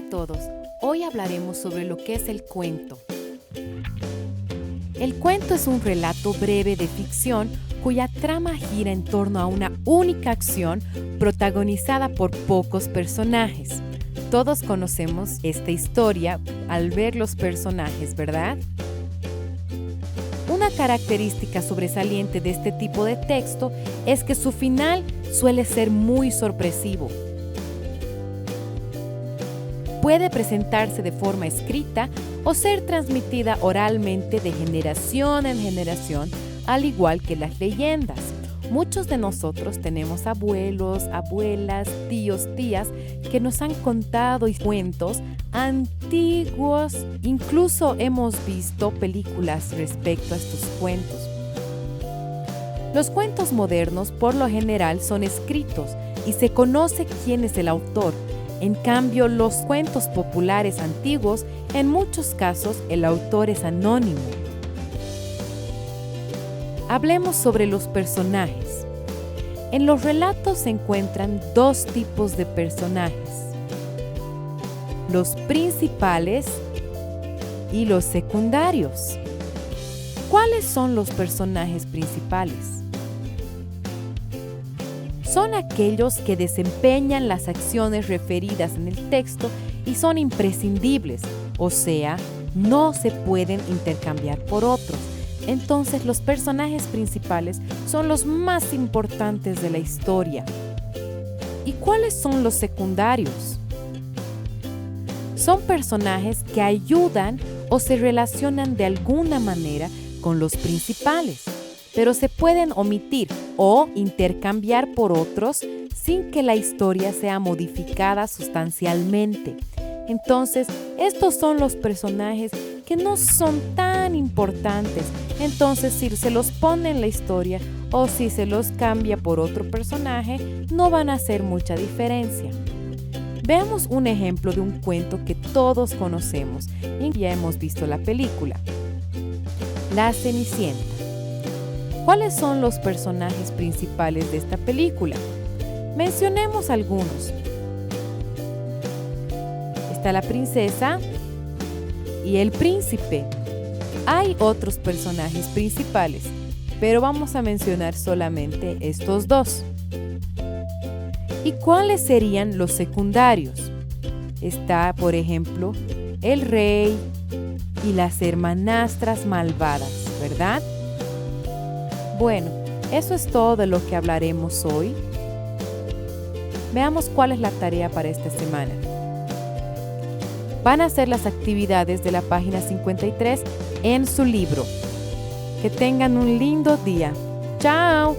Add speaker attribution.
Speaker 1: a todos, hoy hablaremos sobre lo que es el cuento. El cuento es un relato breve de ficción cuya trama gira en torno a una única acción protagonizada por pocos personajes. Todos conocemos esta historia al ver los personajes, ¿verdad? Una característica sobresaliente de este tipo de texto es que su final suele ser muy sorpresivo. Puede presentarse de forma escrita o ser transmitida oralmente de generación en generación, al igual que las leyendas. Muchos de nosotros tenemos abuelos, abuelas, tíos, tías que nos han contado cuentos antiguos. Incluso hemos visto películas respecto a estos cuentos. Los cuentos modernos por lo general son escritos y se conoce quién es el autor. En cambio, los cuentos populares antiguos, en muchos casos, el autor es anónimo. Hablemos sobre los personajes. En los relatos se encuentran dos tipos de personajes: los principales y los secundarios. ¿Cuáles son los personajes principales? Son aquellos que desempeñan las acciones referidas en el texto y son imprescindibles, o sea, no se pueden intercambiar por otros. Entonces, los personajes principales son los más importantes de la historia. ¿Y cuáles son los secundarios? Son personajes que ayudan o se relacionan de alguna manera con los principales, pero se pueden omitir o intercambiar por otros sin que la historia sea modificada sustancialmente. Entonces, estos son los personajes que no son tan importantes. Entonces, si se los pone en la historia o si se los cambia por otro personaje, no van a hacer mucha diferencia. Veamos un ejemplo de un cuento que todos conocemos y ya hemos visto la película. La Cenicienta. ¿Cuáles son los personajes principales de esta película? Mencionemos algunos. Está la princesa y el príncipe. Hay otros personajes principales, pero vamos a mencionar solamente estos dos. ¿Y cuáles serían los secundarios? Está, por ejemplo, el rey y las hermanastras malvadas, ¿verdad? Bueno, eso es todo de lo que hablaremos hoy. Veamos cuál es la tarea para esta semana. Van a hacer las actividades de la página 53 en su libro. Que tengan un lindo día. ¡Chao!